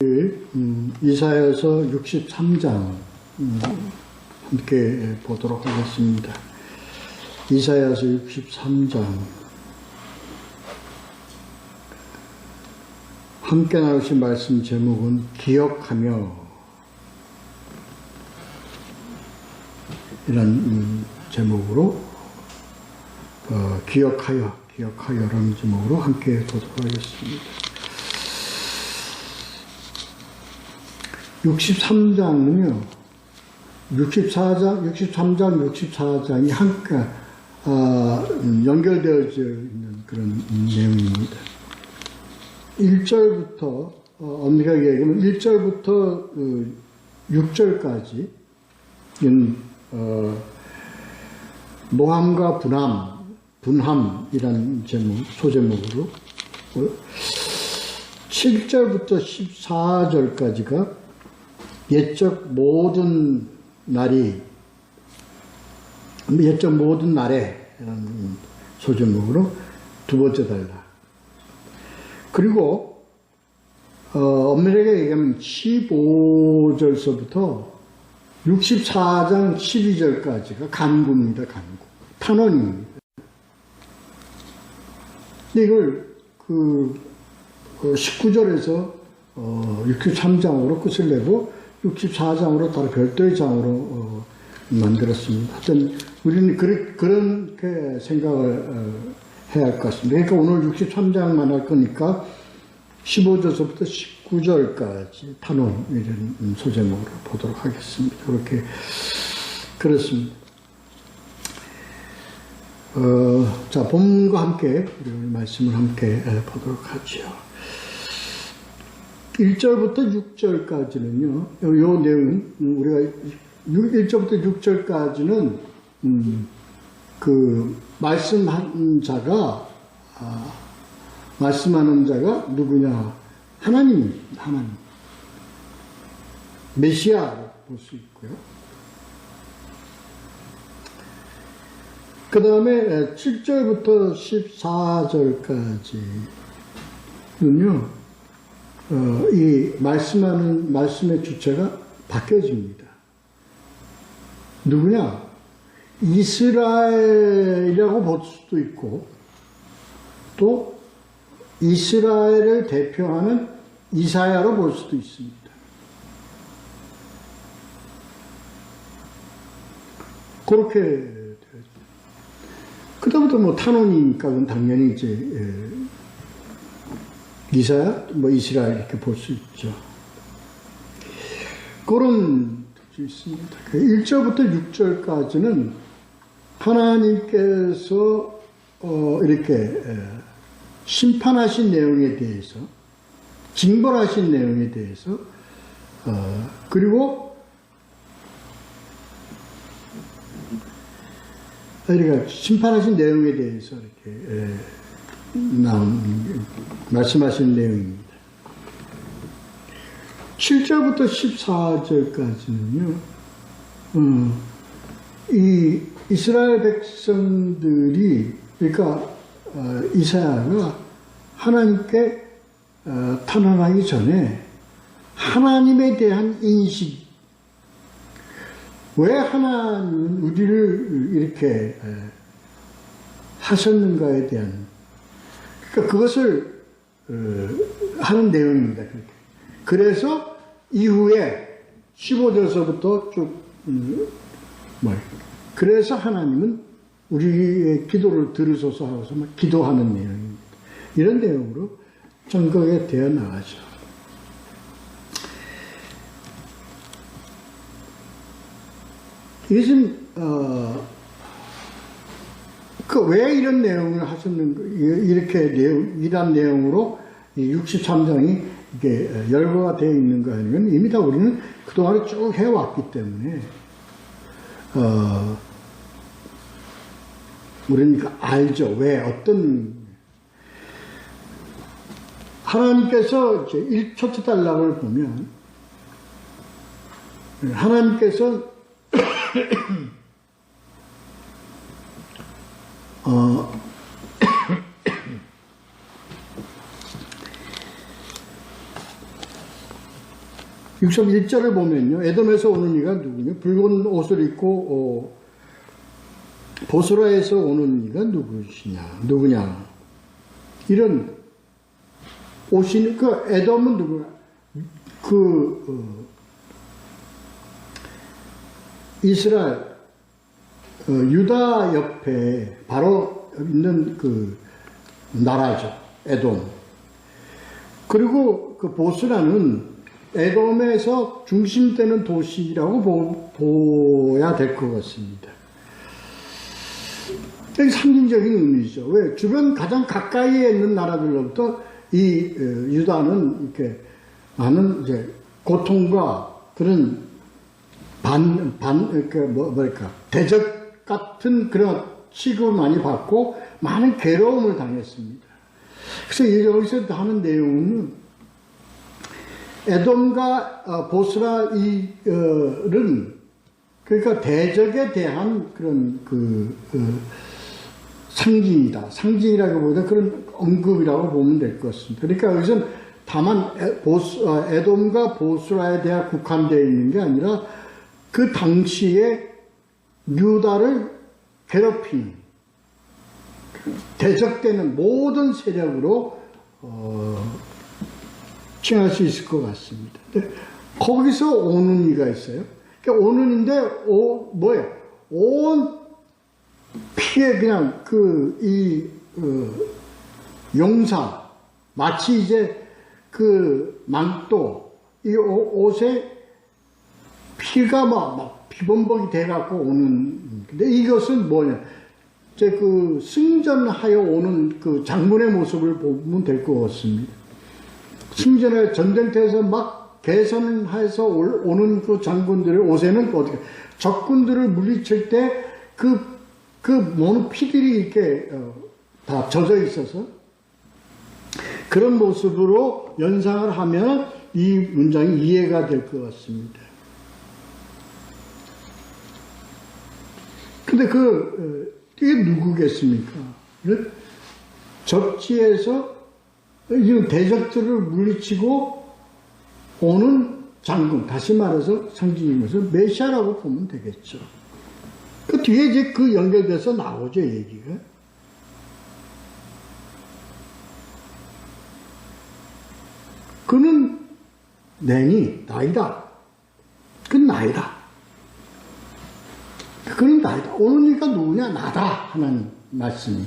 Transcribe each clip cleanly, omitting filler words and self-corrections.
이사야서 63장 함께 보도록 하겠습니다. 이사야서 63장 함께 나누신 말씀 제목은 기억하며 이런 제목으로 기억하여라는 제목으로 함께 보도록 하겠습니다. 63장은요, 63장, 64장이 함께 연결되어져 있는 그런 내용입니다. 1절부터 엄밀하게 얘기하면 1절부터 6절까지는 모함과 분함이라는 소제목으로 7절부터 14절까지가 옛적 모든 날에 라는 소제목으로 두 번째 달라. 그리고 엄밀하게 얘기하면 15절서부터 64장 12절까지가 간구입니다. 간구. 탄원입니다. 이걸 19절에서 63장으로 끝을 내고 64장으로 따로 별도의 장으로 만들었습니다. 하여튼 우리는 그렇게 생각을 해야 할 것 같습니다. 그러니까 오늘 63장만 할 거니까 15절부터 19절까지 탄원 이런 소제목으로 보도록 하겠습니다. 그렇습니다. 자, 본문과 함께 우리 말씀을 함께 보도록 하죠. 1절부터 6절까지는요, 요 내용, 우리가 1절부터 6절까지는, 말씀하는 자가 누구냐? 하나님입니다. 하나님. 메시아로 볼 수 있고요. 그 다음에 7절부터 14절까지는요, 이 말씀의 주체가 바뀌어집니다. 누구냐? 이스라엘이라고 볼 수도 있고, 또 이스라엘을 대표하는 이사야로 볼 수도 있습니다. 그렇게 되어집니다. 그다음부터 탄원이니까 그건 당연히 이제 이사야, 이스라엘 이렇게 볼 수 있죠. 그런 수 있습니다. 1절부터 6절까지는 하나님께서 이렇게 심판하신 내용에 대해서, 징벌하신 내용에 대해서, 그리고 그러니까 심판하신 내용에 대해서 이렇게 말씀하신 내용입니다. 7절부터 14절까지는요, 이 이스라엘 백성들이, 그러니까 이사야가 하나님께 탄원하기 전에 하나님에 대한 인식, 왜 하나님은 우리를 이렇게 하셨는가에 대한, 그러니까 그것을 하는 내용입니다. 그래서 이후에 15절서부터 쭉 그래서 하나님은 우리의 기도를 들으소서 하고서 기도하는 내용입니다. 이런 내용으로 전거에 되어 나가죠. 이것은 왜 이런 내용을 하셨는가, 이런 내용으로 63장이 이게 열거가 되어 있는가 하면 이미 다 우리는 그동안에 쭉 해왔기 때문에 우리는 알죠. 왜 어떤 하나님께서 이제 첫째 단락을 보면 하나님께서 6.1절을 보면요. 에돔에서 오는 이가 누구냐? 붉은 옷을 입고 보스라에서 오는 이가 누구냐? 이런 옷이 그 에돔은 누구냐? 이스라엘 유다 옆에 바로 있는 그 나라죠. 에돔. 그리고 그 보스라는 에돔에서 중심되는 도시라고 보야 될 것 같습니다. 이게 상징적인 의미죠. 왜? 주변 가장 가까이에 있는 나라들로부터 이 유다는 이렇게 많은 이제 고통과 그런 대적 같은 그런 취급을 많이 받고 많은 괴로움을 당했습니다. 그래서 여기서 하는 내용은 에돔과 보스라는 그러니까 대적에 대한 그런 상징이다. 상징이라기보다 그런 언급이라고 보면 될 것 같습니다. 그러니까 여기서는 다만 에돔과 보스라에 대해 국한되어 있는 게 아니라 그 당시에 유다를 괴롭히는 대적되는 모든 세력으로 칭할 수 있을 것 같습니다. 거기서 오는 이가 있어요. 그러니까 오는 이인데 뭐예요? 온 피에 그냥 용사 마치 이제 그 망토 이 옷에 피가 막 피범벅이 돼갖고 오는. 근데 이것은 뭐냐? 이제 그 승전하여 오는 그 장군의 모습을 보면 될 것 같습니다. 승전에 전쟁터에서 막 개선해서 오는 그 장군들의 옷에는 어떻게 적군들을 물리칠 때 모든 피들이 이렇게 다 젖어 있어서 그런 모습으로 연상을 하면 이 문장이 이해가 될 것 같습니다. 근데 이게 누구겠습니까? 적지에서 이런 대적들을 물리치고 오는 장군, 다시 말해서 상징이면서 메시아라고 보면 되겠죠. 그 뒤에 이제 그 연결돼서 나오죠, 얘기가. 그는 나이다. 그는 나이다. 그는 나이다. 오는 이가 누구냐? 나다. 하는 말씀이.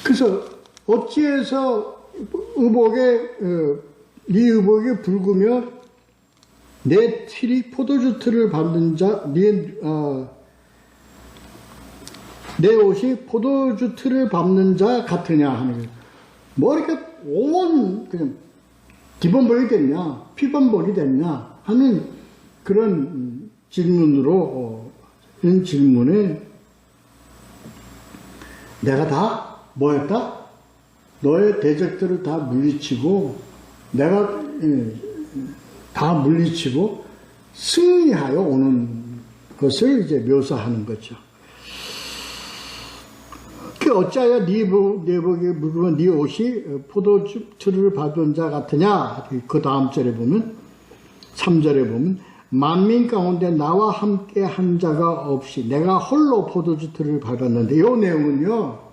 그래서 어찌해서 네 의복에 붉으며 내 틀이 포도주 틀을 밟는 자, 내 옷이 포도주 틀을 밟는 자 같으냐 하는 거예요. 뭐 이렇게 그냥 기범벅이 됐냐, 피범벅이 됐냐 하는 그런 질문으로 이런 질문에 내가 다 뭐였다? 너의 대적들을 다 물리치고 내가 다 물리치고 승리하여 오는 것을 이제 묘사하는 거죠. 어찌하여 네 복에 묻으면 네 옷이 포도주를 밟은 자 같으냐? 그 다음 절에 보면 3절에 보면 만민 가운데 나와 함께 한 자가 없이 내가 홀로 포도주를 밟았는데 이 내용은요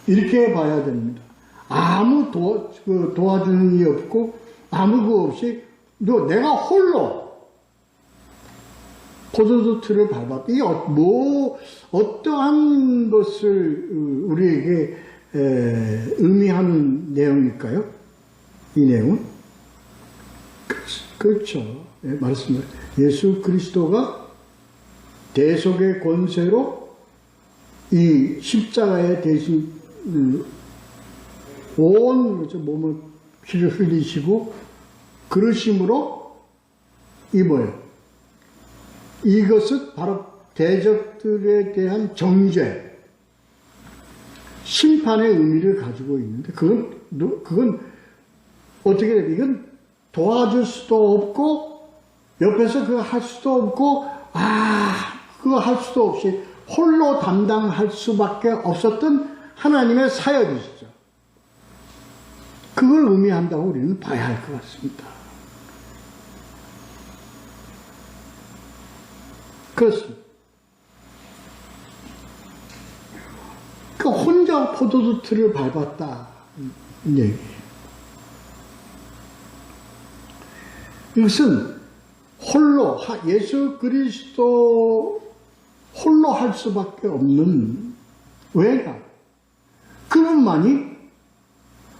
이렇게 봐야 됩니다. 아무 도와주는 이 없고 아무 그 없이 내가 홀로 포도주를 밟았다. 이게 어떠한 것을 우리에게 의미하는 내용일까요? 이 내용은? 그렇죠. 말씀을 예수 그리스도가 대속의 권세로 이 십자가에 대신 온 몸을 피를 흘리시고 그러심으로 이것은 바로 대적들에 대한 정죄, 심판의 의미를 가지고 있는데 그건 어떻게 돼요? 이건 도와줄 수도 없고 옆에서 그거 할 수도 없고 그거 할 수도 없이 홀로 담당할 수밖에 없었던 하나님의 사역이시죠. 그걸 의미한다고 우리는 봐야 할 것 같습니다. 그렇습니다. 그 혼자 포도주틀을 밟았다 이 얘기예요. 이것은 홀로 예수 그리스도 홀로 할 수밖에 없는 왜가 그분만이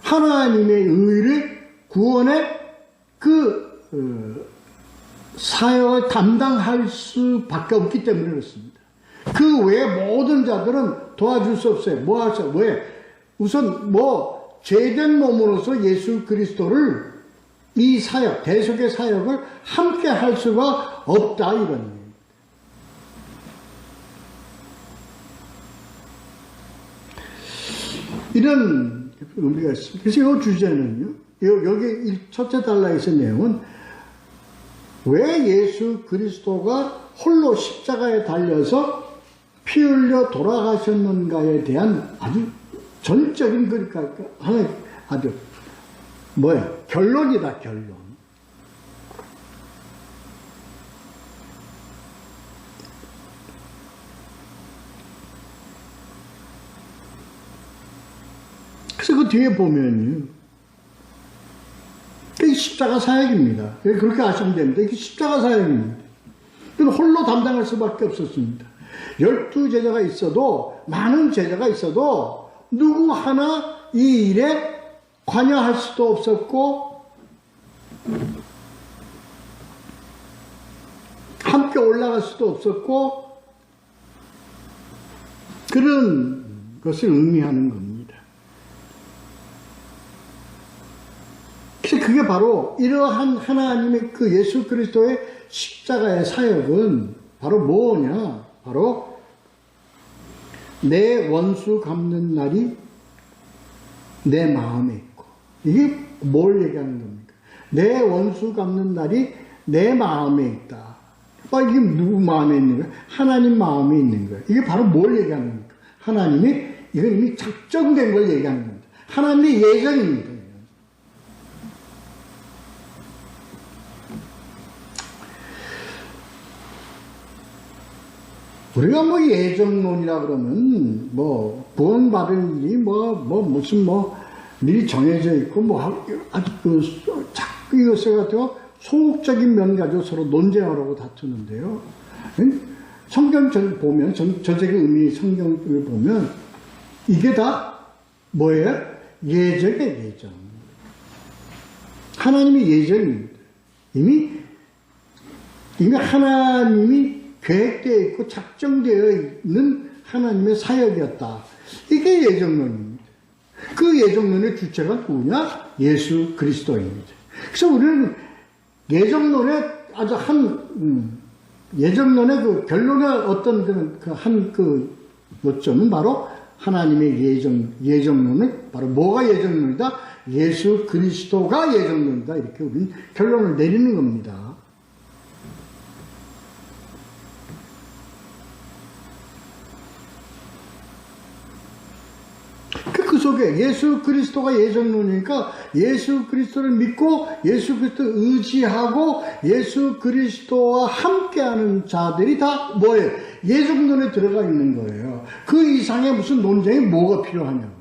하나님의 의를 구원의 그 사역을 감당할 수밖에 없기 때문에 그렇습니다. 그 외에 모든 자들은 도와줄 수 없어요. 뭐 할 수 없어요. 왜? 우선 죄된 몸으로서 예수 그리스도를 이 사역, 대속의 사역을 함께 할 수가 없다 이런 얘기입니다. 이런 의미가 있습니다. 그래서 이 주제는요, 여기 첫째 단락에서 내용은 왜 예수 그리스도가 홀로 십자가에 달려서 피 흘려 돌아가셨는가에 대한 아주 전적인 그러니까 하나의 아주 결론이다, 결론. 그래서 그 뒤에 보면요. 이게 십자가 사역입니다. 그렇게 아시면 됩니다. 이게 십자가 사역입니다. 이건 홀로 담당할 수밖에 없었습니다. 12제자가 있어도, 많은 제자가 있어도, 누구 하나 이 일에 관여할 수도 없었고, 함께 올라갈 수도 없었고, 그런 것을 의미하는 겁니다. 그래서 그게 바로 이러한 하나님의 그 예수 그리스도의 십자가의 사역은 바로 뭐냐? 바로 내 원수 갚는 날이 내 마음에 있고, 이게 뭘 얘기하는 겁니까? 내 원수 갚는 날이 내 마음에 있다. 이게 누구 마음에 있는 거야? 하나님 마음에 있는 거야. 이게 바로 뭘 얘기하는 겁니까? 하나님이 이건 이미 작정된 걸 얘기하는 겁니다. 하나님의 예정입니다. 우리가 예정론이라 그러면 구원받을 일이 무슨 일이 정해져 있고 아주 자꾸 이것에 가지고 소극적인 면 가지고 서로 논쟁하려고 다투는데요. 성경을 보면 전적인 의미 성경을 보면 이게 다 뭐예요? 예정의 예정. 하나님의 예정입니다. 이미 하나님이 계획되어 있고 작정되어 있는 하나님의 사역이었다. 이게 예정론입니다. 그 예정론의 주체가 누구냐? 예수 그리스도입니다. 그래서 우리는 예정론의 아주 예정론의 그 결론의 어떤 그 요점은 바로 하나님의 예정론을 바로 뭐가 예정론이다? 예수 그리스도가 예정론이다. 이렇게 우리는 결론을 내리는 겁니다. 그 속에 예수 그리스도가 예정론이니까 예수 그리스도를 믿고 예수 그리스도를 의지하고 예수 그리스도와 함께하는 자들이 다 뭐예요? 예정론에 들어가 있는 거예요. 그 이상의 무슨 논쟁이 뭐가 필요하냐고요.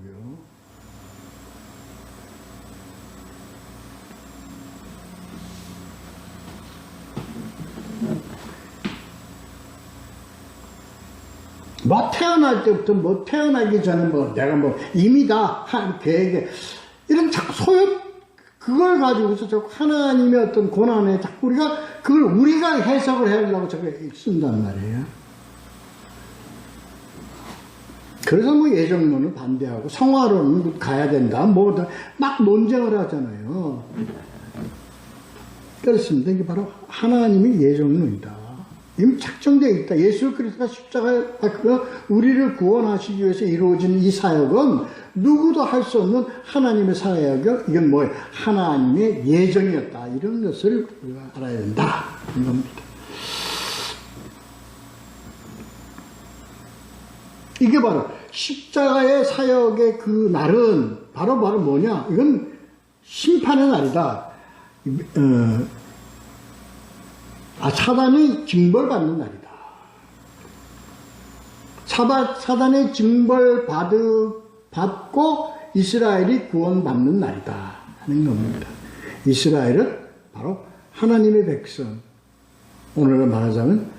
태어날 때부터 태어나기 전에 내가 이미 다 계획에 이런 그걸 가지고서 자꾸 하나님의 어떤 고난에 자꾸 우리가 해석을 해보려고 자꾸 쓴단 말이에요. 그래서 예정론을 반대하고 성화론은 가야 된다. 막 논쟁을 하잖아요. 그렇습니다. 이게 바로 하나님의 예정론이다. 이미 작정되어 있다. 예수 그리스도가 십자가에 우리를 구원하시기 위해서 이루어진 이 사역은 누구도 할 수 없는 하나님의 사역이요. 이건 뭐예요? 하나님의 예정이었다. 이런 것을 우리가 알아야 된다. 이겁니다. 이게 바로 십자가의 사역의 그 날은 바로 뭐냐? 이건 심판의 날이다. 사단이 징벌받는 날이다. 사단의 징벌 받고 이스라엘이 구원받는 날이다 하는 겁니다. 이스라엘은 바로 하나님의 백성, 오늘날 말하자면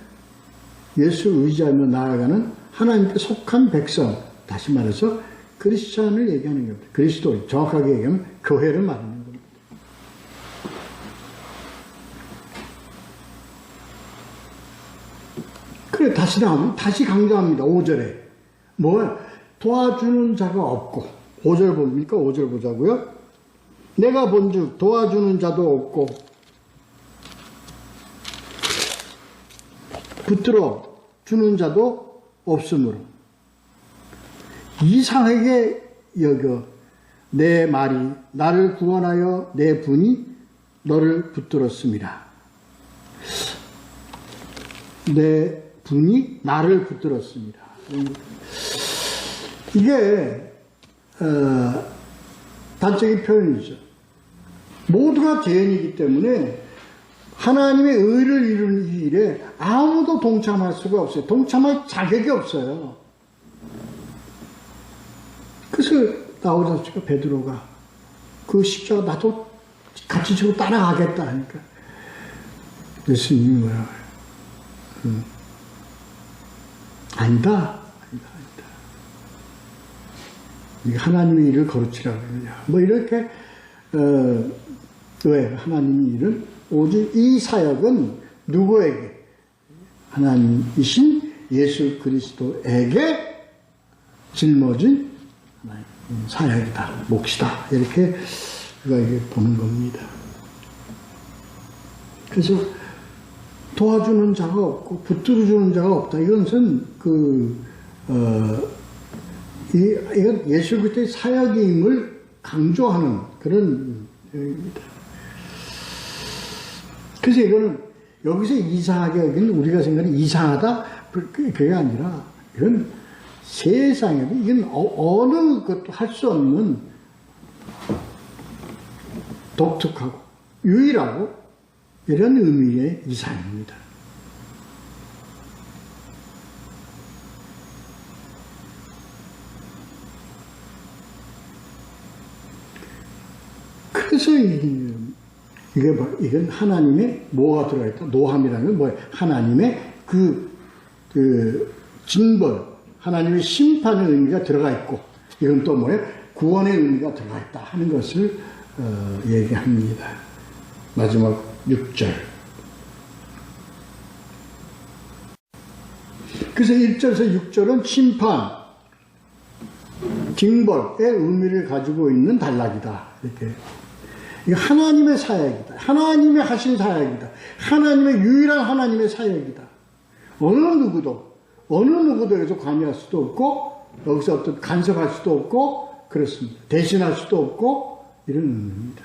예수 의지하며 나아가는 하나님께 속한 백성, 다시 말해서 크리스찬을 얘기하는 겁니다. 그리스도, 정확하게 얘기하면 교회를 말하는 겁니다. 그래, 다시 강조합니다. 5절에. 뭐야? 도와주는 자가 없고. 5절 봅니까? 5절 보자고요. 내가 본즉 도와주는 자도 없고 붙들어 주는 자도 없으므로 이상하게 여겨 내 말이 나를 구원하여 내 분이 너를 붙들었습니다. 내 분이 나를 붙들었습니다. 이게 단적인 표현이죠. 모두가 죄인이기 때문에 하나님의 의를 이루는 이 일에 아무도 동참할 수가 없어요. 동참할 자격이 없어요. 그래서 나오자마자 베드로가 그 십자가 나도 같이 지고 따라가겠다 하니까 예수님이 뭐라 그래요? 아니다. 하나님의 일을 거르치라 그러냐. 뭐 이렇게 왜 하나님의 일은 오직 이 사역은 누구에게? 하나님이신 예수 그리스도에게 짊어진 사역이다, 몫이다. 이렇게 우리가 보는 겁니다. 그래서 도와주는 자가 없고 붙들어주는 자가 없다. 이것은 이건 예수 그리스도의 사역임을 강조하는 그런 내용입니다. 그래서 이거는 여기서 이상하게 여기는 우리가 생각하는 이상하다 그게 아니라 이건 세상에도 이건 어느 것도 할 수 없는 독특하고 유일하고 이런 의미의 이상입니다. 그래서 이건 하나님의 뭐가 들어있다? 노함이라는 건 뭐예요? 하나님의 징벌, 하나님의 심판의 의미가 들어가 있고, 이건 또 뭐예요? 구원의 의미가 들어가 있다 하는 것을 얘기합니다. 마지막 6절. 그래서 1절에서 6절은 심판, 징벌의 의미를 가지고 있는 단락이다. 이렇게. 이거 하나님의 사역이다. 하나님의 하신 사역이다. 하나님의 유일한 하나님의 사역이다. 어느 누구도 여기서 관여할 수도 없고, 여기서 어떤 간섭할 수도 없고, 그렇습니다. 대신할 수도 없고, 이런 의미입니다.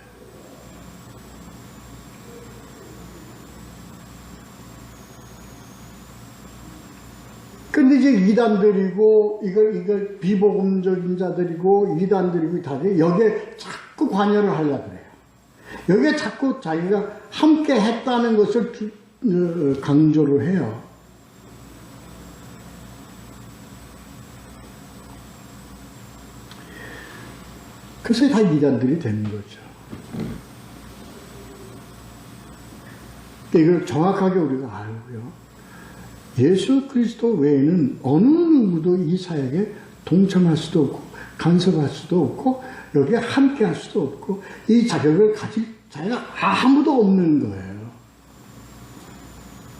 근데 이제 이단들이고, 이걸 비복음적인 자들이고, 이단들이고, 다들 여기에 자꾸 관여를 하려고 그래요. 여기에 자꾸 자기가 함께 했다는 것을 강조를 해요. 그래서 다 이단들이 되는 거죠. 이걸 정확하게 우리가 알고요. 예수 그리스도 외에는 어느 누구도 이 사역에 동참할 수도 없고, 간섭할 수도 없고, 여기에 함께 할 수도 없고, 이 자격을 가질 자가 아무도 없는 거예요.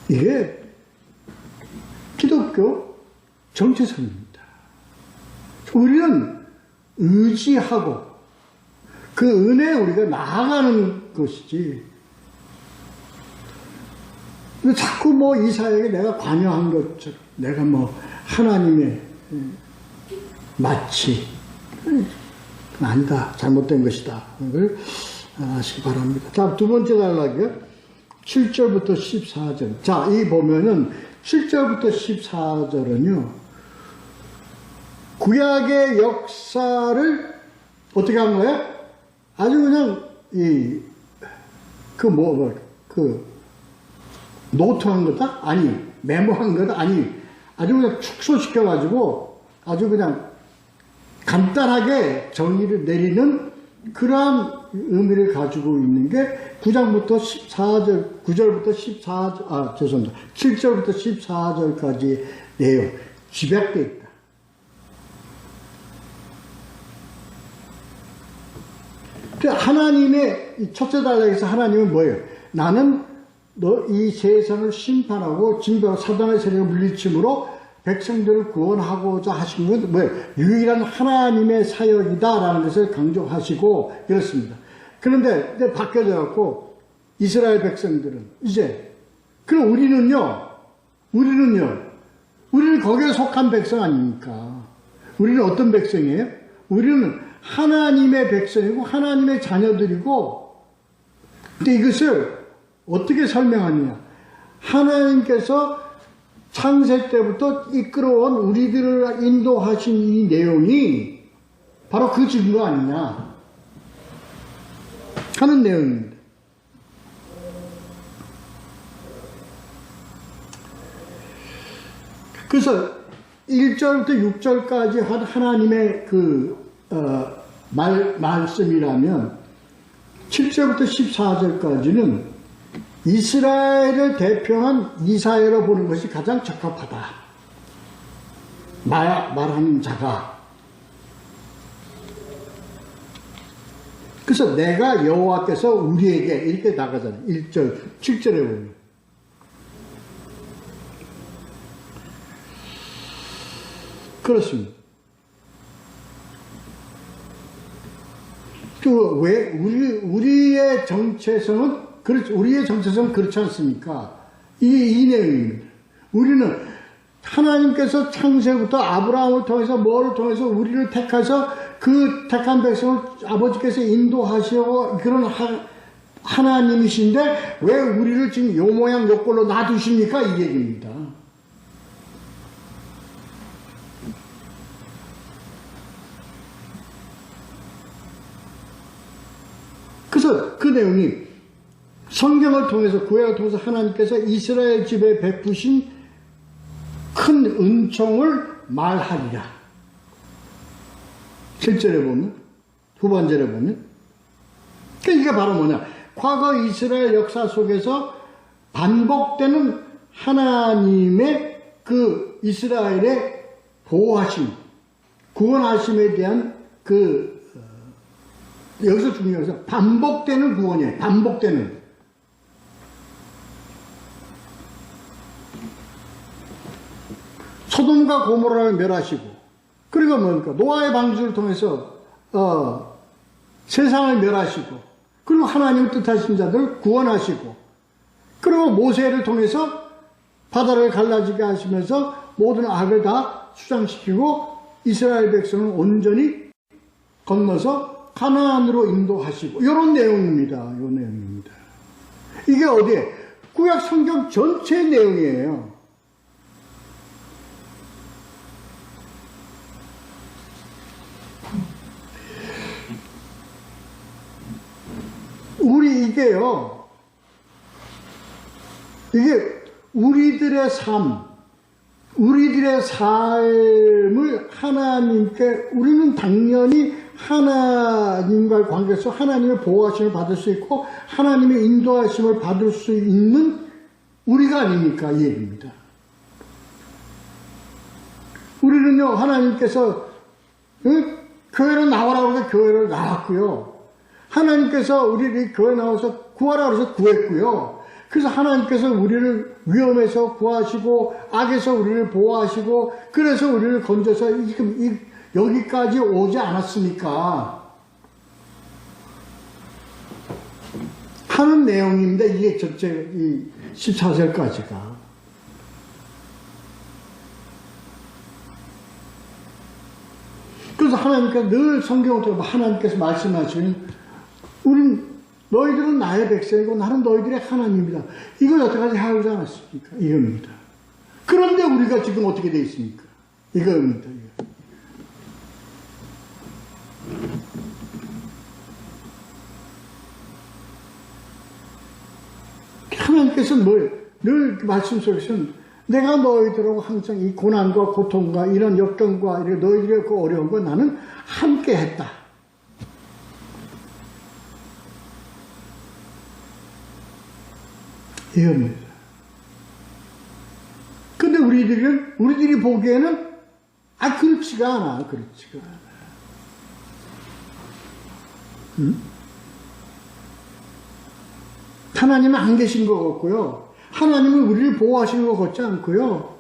이게 기독교 정체성입니다. 우리는 의지하고 그 은혜에 우리가 나아가는 것이지, 자꾸 뭐 이 사역에 내가 관여한 것처럼, 내가 뭐 하나님의 마치, 아니다, 잘못된 것이다. 이걸 아시기 바랍니다. 자, 두 번째 단락이요. 7절부터 14절. 자, 이 보면은 7절부터 14절은요, 구약의 역사를 어떻게 한 거예요? 아주 그냥 노트한 거다? 아니. 메모한 거다? 아니. 아주 그냥 축소시켜가지고 아주 그냥 간단하게 정의를 내리는 그러한 의미를 가지고 있는 게 9장부터 14절, 9절부터 14절, 죄송합니다. 7절부터 14절까지 내용, 집약되어 있다. 하나님의, 첫째 단락에서 하나님은 뭐예요? 나는 너 이 세상을 심판하고 진노하고 사단의 세력을 물리침으로 백성들을 구원하고자 하신 건 뭐예요? 유일한 하나님의 사역이다라는 것을 강조하시고 그렇습니다. 그런데 바뀌어져 갖고 이스라엘 백성들은 이제 그럼 우리는 거기에 속한 백성 아닙니까? 우리는 어떤 백성이에요? 우리는 하나님의 백성이고 하나님의 자녀들이고, 근데 이것을 어떻게 설명하느냐? 하나님께서 창세 때부터 이끌어온 우리들을 인도하신 이 내용이 바로 그 증거 아니냐 하는 내용입니다. 그래서 1절부터 6절까지 하나님의 말씀이라면 7절부터 14절까지는 이스라엘을 대표한 이사야로 보는 것이 가장 적합하다. 말하는 자가. 그래서 내가 여호와께서 우리에게 이렇게 나가잖아요. 1절, 7절에 보면. 그렇습니다. 왜 우리의 정체성은 우리의 정체성은 그렇지 않습니까? 이 내용입니다. 우리는 하나님께서 창세부터 아브라함을 통해서 뭐를 통해서 우리를 택하셔서 그 택한 백성을 아버지께서 인도하시고 그런 하나님이신데 왜 우리를 지금 요 모양 요 꼴로 놔두십니까? 이 얘기입니다. 그래서 그 내용이 성경을 통해서 구약을 통해서 하나님께서 이스라엘 집에 베푸신 큰 은총을 말하리라. 7절에 보면, 후반절에 보면. 이게 바로 뭐냐? 과거 이스라엘 역사 속에서 반복되는 하나님의 그 이스라엘의 보호하심, 구원하심에 대한 여기서 중요한 것은 반복되는 구원이에요. 반복되는. 소돔과 고모라를 멸하시고, 그리고 뭡니까? 노아의 방주를 통해서 세상을 멸하시고, 그리고 하나님 뜻하신 자들을 구원하시고, 그리고 모세를 통해서 바다를 갈라지게 하시면서 모든 악을 다 수장시키고 이스라엘 백성을 온전히 건너서 가나안으로 인도하시고, 이런 내용입니다. 이 내용입니다. 이게 어디에? 구약 성경 전체 내용이에요. 이게 우리들의 삶을 하나님께, 우리는 당연히 하나님과의 관계에서 하나님의 보호하심을 받을 수 있고 하나님의 인도하심을 받을 수 있는 우리가 아닙니까? 이 얘기입니다. 우리는요, 하나님께서 교회로 나오라고 해서 교회를 나왔고요. 하나님께서 우리를 교회 나와서 구하라고 해서 구했고요. 그래서 하나님께서 우리를 위험에서 구하시고 악에서 우리를 보호하시고 그래서 우리를 건져서 지금 여기까지 오지 않았습니까? 하는 내용입니다. 이게 전체 14절까지가. 그래서 하나님께서 늘 성경을 통해 하나님께서 말씀하시는 너희들은 나의 백성이고 나는 너희들의 하나님이다. 이걸 여태까지 하지 않았습니까? 이겁니다. 그런데 우리가 지금 어떻게 되어 있습니까? 이겁니다. 여기서 늘 말씀 속에서는 내가 너희들하고 항상 이 고난과 고통과 이런 역경과 너희들의 그 어려운 거 나는 함께 했다. 이겁니다. 근데 우리들이 보기에는, 그렇지가 않아. 그렇지가 않아. 응? 하나님은 안 계신 것 같고요. 하나님은 우리를 보호하시는 것 같지 않고요.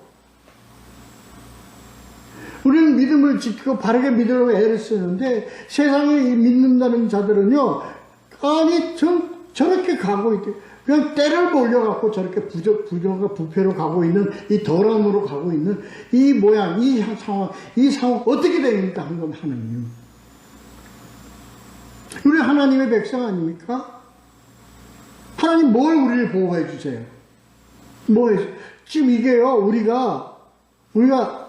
우리는 믿음을 지키고 바르게 믿으려고 애를 쓰는데 세상에 믿는다는 자들은요, 저렇게 가고 있대. 그냥 때를 몰려갖고 저렇게 부정과 부패로 가고 있는, 이 덜함으로 가고 있는 이 모양, 이 상황 어떻게 됩니까? 한 건 하나님. 우리 하나님의 백성 아닙니까? 하나님 뭘 우리를 보호해 주세요? 지금 이게요, 우리가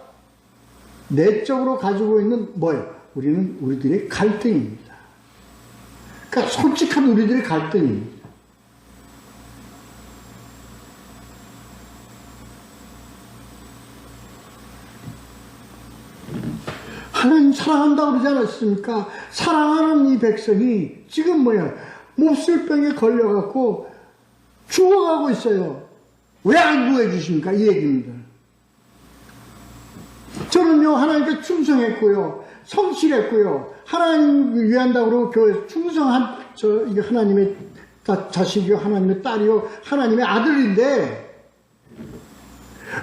내적으로 가지고 있는 뭐예요? 우리들의 갈등입니다. 그러니까 솔직한 우리들의 갈등입니다. 하나님 사랑한다고 그러지 않았습니까? 사랑하는 이 백성이 지금 몹쓸병에 걸려갖고 죽어가고 있어요. 왜 안 구해주십니까? 이 얘기입니다. 저는요, 하나님께 충성했고요, 성실했고요, 하나님 위한다고 그러고 교회에서 충성한, 이게 하나님의 자식이요, 하나님의 딸이요, 하나님의 아들인데,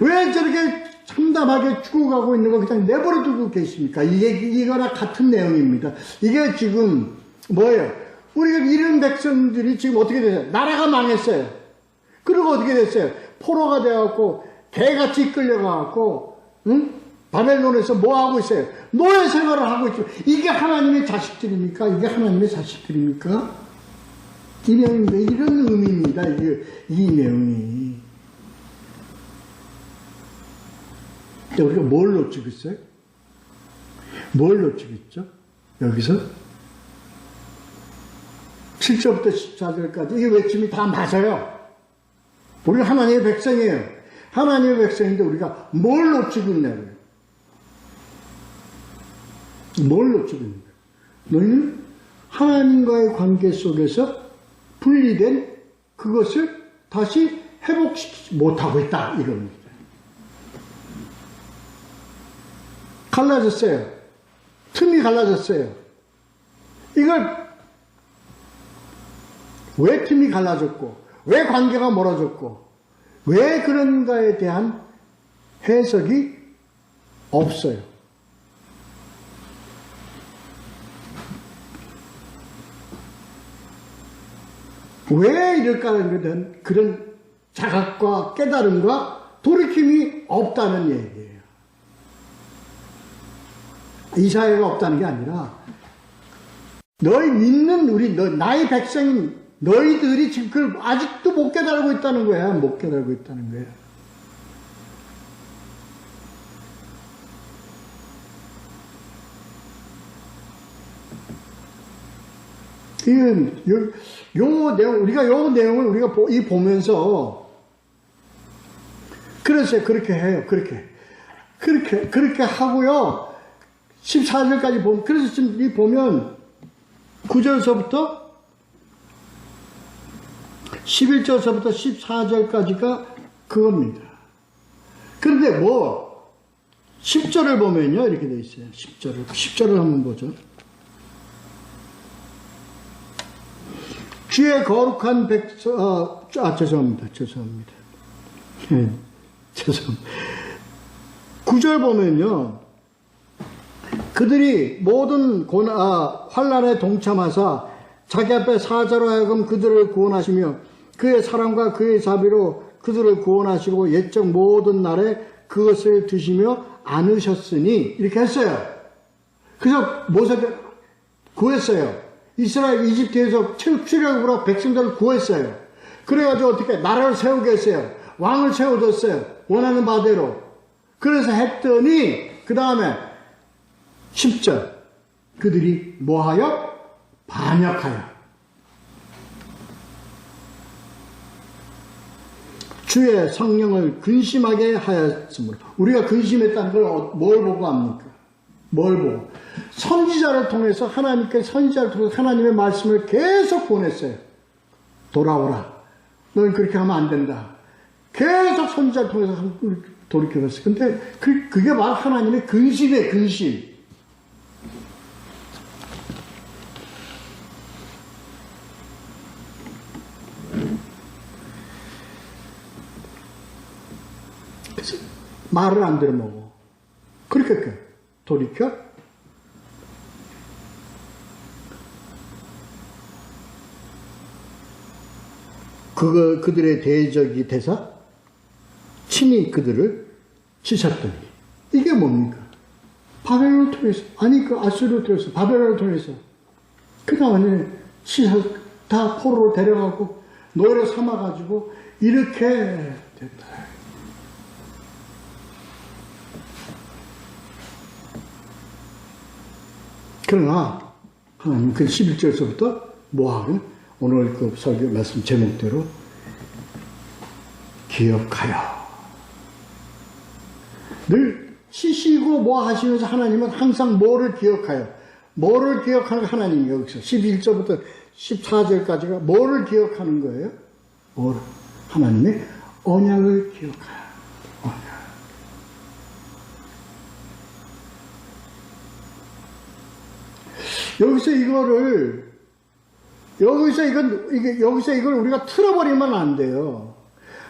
왜 저렇게 참담하게 죽어가고 있는 거 그냥 내버려 두고 계십니까? 이거나 같은 내용입니다. 이게 지금 뭐예요? 우리가 이런 백성들이 지금 어떻게 됐어요? 나라가 망했어요. 그리고 어떻게 됐어요? 포로가 되어갖고 개같이 끌려가갖고 바벨론에서 뭐 하고 있어요? 노예 생활을 하고 있죠. 이게 하나님의 자식들입니까? 이게 하나님의 자식들입니까? 이 내용입니다. 이런 의미입니다. 이 내용이. 우리가 뭘 놓치고 있어요? 뭘 놓치고 있죠? 여기서 7절부터 14절까지 이게 외침이 다 맞아요. 우리가 하나님의 백성이에요. 하나님의 백성인데 우리가 뭘 놓치고 있냐고요. 뭘 놓치고 있는 거예요. 너희는 하나님과의 관계 속에서 분리된 그것을 다시 회복시키지 못하고 있다. 이겁니다. 갈라졌어요. 틈이 갈라졌어요. 이걸 왜 틈이 갈라졌고, 왜 관계가 멀어졌고, 왜 그런가에 대한 해석이 없어요. 왜 이럴까라는 것은 그런 자각과 깨달음과 돌이킴이 없다는 얘기예요. 이 사회가 없다는 게 아니라 너희 믿는 나의 백성인 너희들이 지금 그걸 아직도 못 깨달고 있다는 거야. 못 깨달고 있다는 거야. 우리가 요 내용을 우리가 보면서 그랬어요. 그렇게 해요. 그렇게 하고요. 14절까지 보면, 그래서 지금 이 보면 9절서부터 11절서부터 14절까지가 그겁니다. 그런데 10절을 보면요. 이렇게 돼 있어요. 10절을 한번 보죠. 주의 거룩한 백성, 죄송합니다. 9절 보면요. 그들이 모든 환난에 동참하사 자기 앞에 사자로 하여금 그들을 구원하시며 그의 사랑과 그의 자비로 그들을 구원하시고 옛적 모든 날에 그것을 드시며 안으셨으니 이렇게 했어요. 그래서 모세를 구했어요. 이스라엘 이집트에서 출애굽으로 백성들을 구했어요. 그래가지고 어떻게 나라를 세우게 했어요. 왕을 세워줬어요. 원하는 바대로. 그래서 했더니 그 다음에 10절 그들이 뭐하여? 반역하여. 주의 성령을 근심하게 하였으므로. 우리가 근심했다는 걸 뭘 보고 합니까? 뭘 보고? 선지자를 통해서 하나님께 선지자를 통해서 하나님의 말씀을 계속 보냈어요. 돌아오라. 너는 그렇게 하면 안 된다. 계속 선지자를 통해서 돌이켜봤어요. 근데 그게 바로 하나님의 근심이에요. 근심. 말을 안 들어먹어. 그렇게 돌이켜? 그들의 대적이 되사 친히 그들을 치셨더니. 이게 뭡니까? 바벨론을 통해서, 아니 그 아수르를 통해서, 바벨론을 통해서 그 다음에 다 포로로 데려가고 노예로 삼아가지고 이렇게 됐다. 그러나 하나님 그 11절서부터 뭐하고 오늘 그 설교 말씀 제목대로 기억하여. 늘 쉬시고 뭐 하시면서 하나님은 항상 뭐를 기억하여. 뭐를 기억하는 하나님이 여기서 11절부터 14절까지가 뭐를 기억하는 거예요? 뭐를? 하나님의 언약을 기억하여. 언약. 여기서 이걸 우리가 틀어버리면 안 돼요.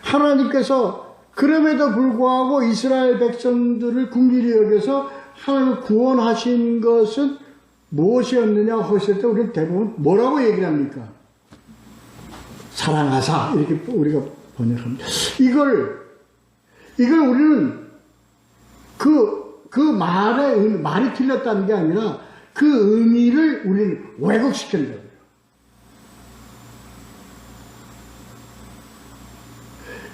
하나님께서 그럼에도 불구하고 이스라엘 백성들을 긍휼히 여겨서 하나님을 구원하신 것은 무엇이었느냐 하실 때 우리는 대부분 뭐라고 얘기를 합니까? 사랑하사. 이렇게 우리가 번역합니다. 이걸 우리는 말이 틀렸다는 게 아니라 그 의미를 우리는 왜곡시키는 거예요.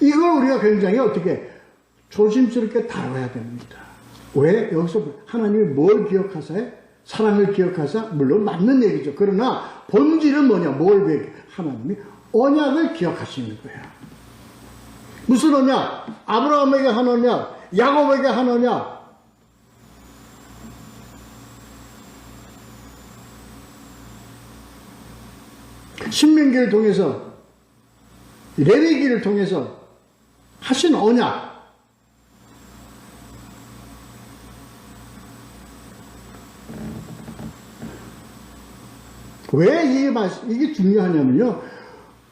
이걸 우리가 굉장히 어떻게 조심스럽게 다뤄야 됩니다. 왜? 여기서 하나님이 뭘 기억하사요? 사랑을 기억하사? 물론 맞는 얘기죠. 그러나 본질은 뭐냐? 하나님이 언약을 기억하시는 거예요. 무슨 언약? 아브라함에게 한 언약, 야곱에게 한 언약. 신명기를 통해서, 레위기를 통해서 하신 언약. 왜 이게 중요하냐면요.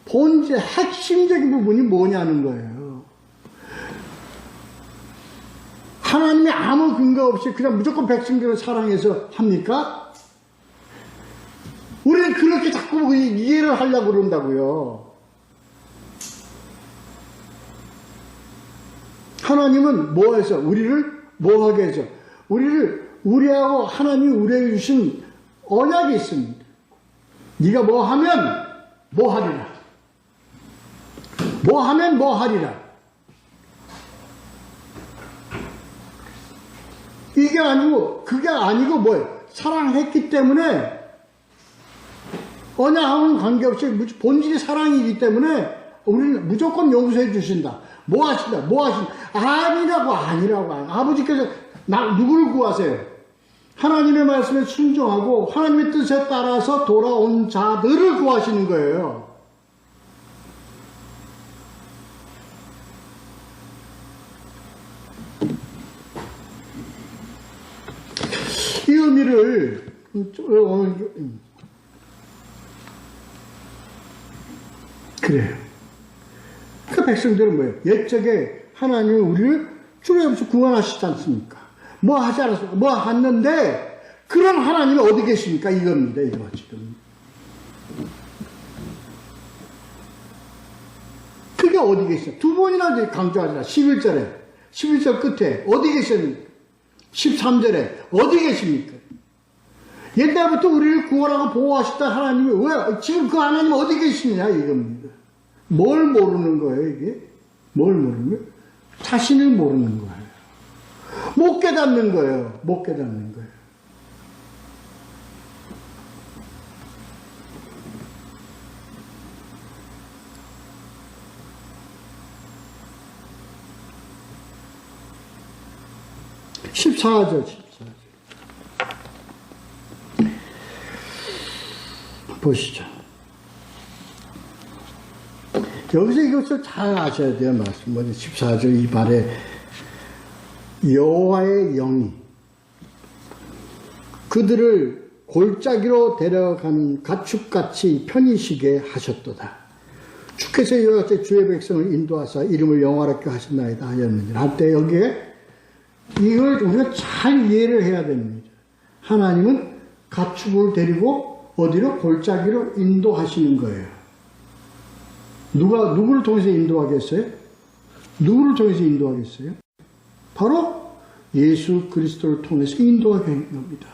본질, 핵심적인 부분이 뭐냐는 거예요. 하나님이 아무 근거 없이 그냥 무조건 백성들을 사랑해서 합니까? 우리는 그렇게 자꾸 이해를 하려고 그런다고요. 하나님은 뭐해서 우리를 뭐하게 해서 우리하고 하나님이 우리에게 주신 언약이 있습니다. 네가 뭐 하면 뭐 하리라. 뭐 하면 뭐 하리라. 그게 아니고 뭐예요? 사랑했기 때문에 언약하고는 관계없이 본질이 사랑이기 때문에 우리는 무조건 용서해 주신다. 뭐 하신다. 아니라고. 아버지께서 누구를 구하세요? 하나님의 말씀에 순종하고 하나님의 뜻에 따라서 돌아온 자들을 구하시는 거예요. 이 의미를 그래요. 그 백성들은 뭐예요? 옛적에 하나님이 우리를 주의 없이 구원하시지 않습니까? 뭐 하지 않았습니까? 뭐 했는데 그런 하나님이 어디 계십니까? 이겁니다. 이거 지금. 그게 어디 계시죠? 두 번이나 강조하잖아. 11절 끝에 어디 계십니까? 13절에 어디 계십니까? 옛날부터 우리를 구원하고 보호하셨다 하나님이 왜 지금 그 하나님 어디 계시냐 이겁니다. 뭘 모르는 거예요 이게? 뭘 모르는 거예요? 자신을 모르는 거예요. 못 깨닫는 거예요. 못 깨닫는 거예요. 14절. 보시죠. 여기서 이것을 잘 아셔야 돼요. 말씀. 14절 이 말에 여호와의 영이 그들을 골짜기로 데려가는 가축같이 편히쉬게 하셨도다. 주께서 이와 같이 주의 백성을 인도하사 이름을 영화롭게 하셨나이다 하였느니라. 한때 여기에 이걸 우리가 잘 이해를 해야 됩니다. 하나님은 가축을 데리고 어디로? 골짜기로 인도하시는 거예요. 누구를 통해서 인도하겠어요? 누구를 통해서 인도하겠어요? 바로 예수 그리스도를 통해서 인도하게 한 겁니다.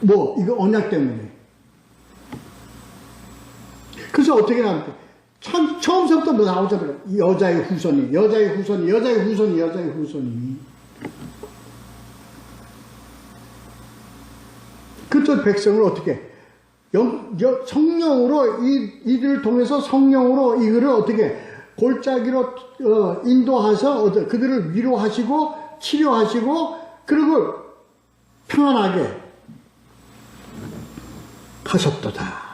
이거 언약 때문에. 그래서 어떻게 나옵니까? 처음부터 나오잖아요. 여자의 후손이. 그때 백성을 어떻게? 성령으로, 이들을 통해서 성령으로 이거를 어떻게? 골짜기로 인도하셔서 그들을 위로하시고, 치료하시고, 그리고 평안하게 하셨도다.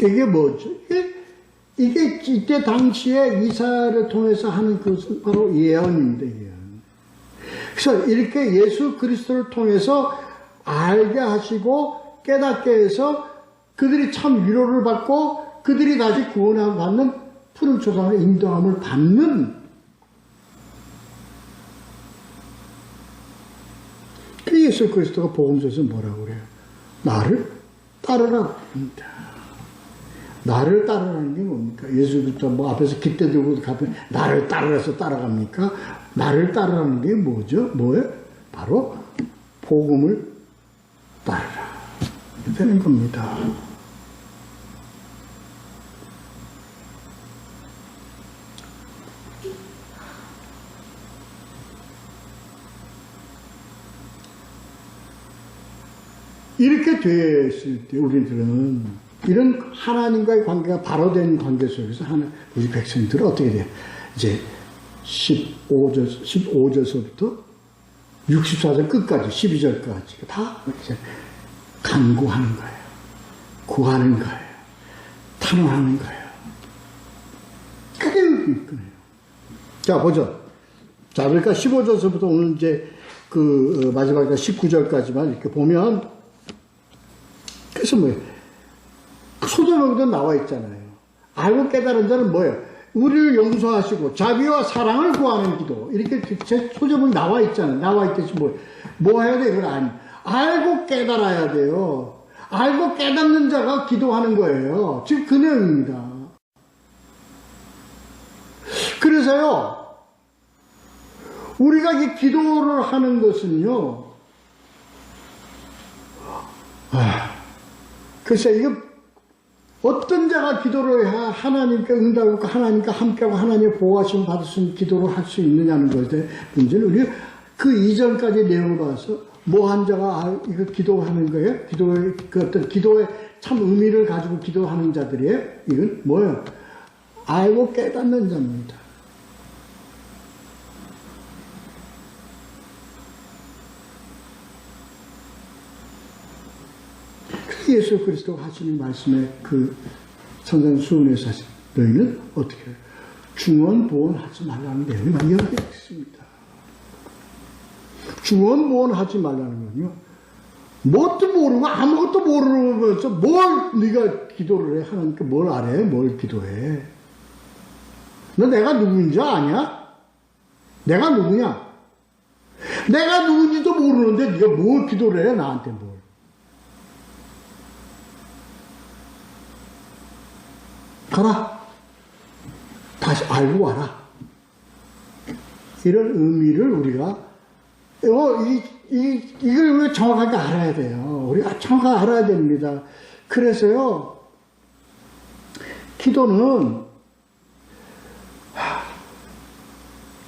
이게 뭐죠? 이게 이때 당시에 이사야를 통해서 하는 것은 바로 예언입니다. 예언. 그래서 이렇게 예수 그리스도를 통해서 알게 하시고 깨닫게 해서 그들이 참 위로를 받고 그들이 다시 구원을 받는 푸른 초장으로 인도함을 받는 그 예수 그리스도가 복음서에서 뭐라고 그래요? 나를 따르라고 합니다. 나를 따르라는 게 뭡니까? 예수 그리스도 앞에서 깃대 들고 가면 나를 따르라서 따라갑니까? 나를 따르라는 게 뭐죠? 뭐예요? 바로 복음을 따르라 되는 겁니다. 이렇게 됐을 때 우리들은 이런 하나님과의 관계가 바로 된 관계 속에서 우리 백성들은 어떻게 돼요? 이제 15절서부터 64절 끝까지 12절까지 다 이제 간구하는 거예요. 구하는 거예요. 탄원하는 거예요. 그게 이끌어요. 자, 보죠. 자, 그러니까 15절서부터 오늘 이제 마지막 19절까지만 이렇게 보면 그래서 뭐예요? 소돔에도 나와 있잖아요. 알고 깨달은 자는 뭐예요? 우리를 용서하시고 자비와 사랑을 구하는 기도. 이렇게 소점은 나와 있잖아요. 나와 있듯이 뭐 해야 돼? 이건 알고 깨달아야 돼요. 알고 깨닫는 자가 기도하는 거예요. 지금 그 내용입니다. 그래서요, 우리가 이 기도를 하는 것은요, 글쎄, 이거 어떤 자가 기도를 하나님께 응답하고 하나님과 함께하고 하나님의 보호하심 받을 수 있는 기도를 할 수 있느냐는 것에 문제는 우리가 그 이전까지 내용을 봐서 한 자가 이거 기도하는 거예요? 그 어떤 기도의 참 의미를 가지고 기도하는 자들이에요? 이건 뭐예요? 알고 깨닫는 자입니다. 예수 그리스도가 하시는 말씀에 그 선생 수훈에서 하신 너희는 어떻게 해요? 중언보언하지 말라는 내용이 많이 여기 있습니다. 중언보언하지 말라는 건요, 뭣도 모르고 아무것도 모르면서 뭘 네가 기도를 해? 하나님께 뭘 알아? 뭘 기도해? 너 내가 누구인지 아냐? 내가 누구냐? 내가 누군지도 모르는데 네가 뭘 기도를 해? 나한테 뭘? 가라. 다시 알고 와라. 이런 의미를 우리가 이걸 우리가 정확하게 알아야 돼요. 우리가 정확하게 알아야 됩니다. 그래서요, 기도는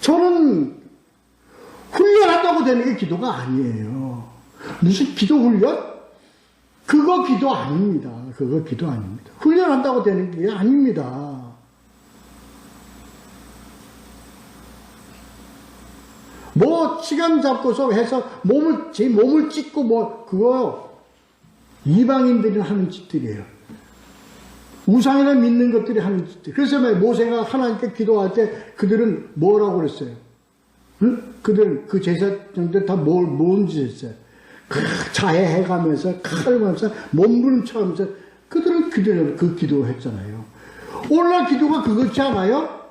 저는 훈련한다고 되는 게 기도가 아니에요. 무슨 기도 훈련? 그거 기도 아닙니다. 그거 기도 아닙니다. 훈련한다고 되는 게 아닙니다. 뭐 시간 잡고서 해서 제 몸을 찢고 뭐 그거 이방인들이 하는 짓들이에요. 우상이나 믿는 것들이 하는 짓들. 그래서 모세가 하나님께 기도할 때 그들은 뭐라고 그랬어요? 응? 그들은 그 제사장들 다 뭔 짓 했어요? 자해해가면서 칼면서 몸부림쳐가면서 그들은 그 기도를 했잖아요. 오늘날 기도가 그렇지 않아요?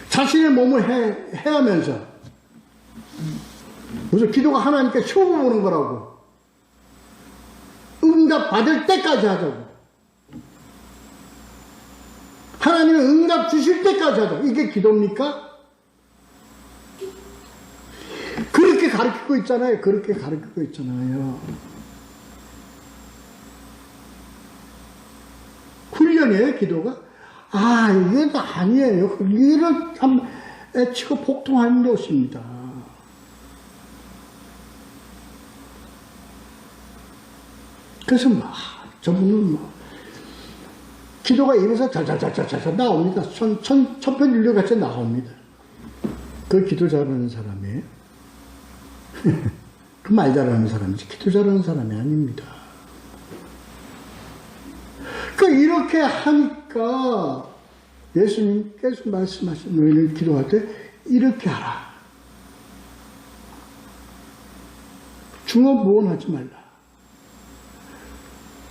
자신의 몸을 해하면서 그래서 기도가 하나님께 시험을 보는 거라고. 응답 받을 때까지 하자고. 하나님은 응답 주실 때까지 하자고. 이게 기도입니까? 그렇게 가르치고 있잖아요. 그렇게 가르치고 있잖아요. 훈련이에요, 기도가? 아, 이게 아니에요. 이를 참 애치고 복통하는 것입니다. 그래서 저분은 기도가 입에서 자자자자자 나옵니다. 천편일률 같이 나옵니다. 그 기도 잘하는 사람이에요. 그 말 잘하는 사람이지 기도 잘하는 사람이 아닙니다. 이렇게 하니까 예수님께서 말씀하신 너희는 기도할 때 이렇게 하라. 중언부언하지 말라.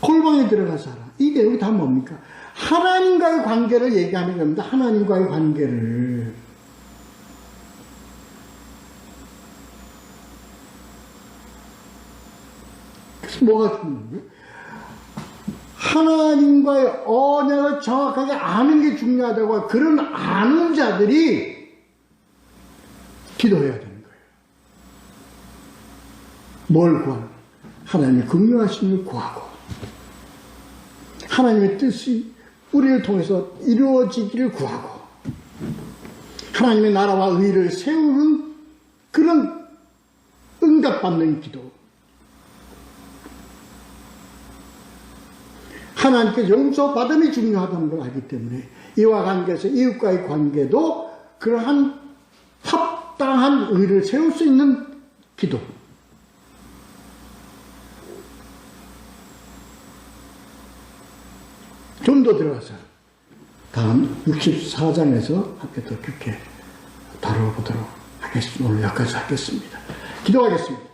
골방에 들어가서 하라. 이게 여기 다 뭡니까? 하나님과의 관계를 얘기하는 겁니다. 하나님과의 관계를. 그래서 뭐가 중요해요? 하나님과의 언약을 정확하게 아는 게 중요하다고. 그런 아는 자들이 기도해야 되는 거예요. 뭘 구하는? 하나님의 긍휼하심을 구하고 하나님의 뜻이 우리를 통해서 이루어지기를 구하고 하나님의 나라와 의를 세우는 그런 응답받는 기도. 하나님께 용서받음이 중요하다는 걸 알기 때문에 이와 관계에서 이웃과의 관계도 그러한 합당한 의를 세울 수 있는 기도. 좀 더 들어가서 다음 64장에서 함께 더 깊게 다뤄보도록 하겠습니다. 오늘 여기까지 하겠습니다. 기도하겠습니다.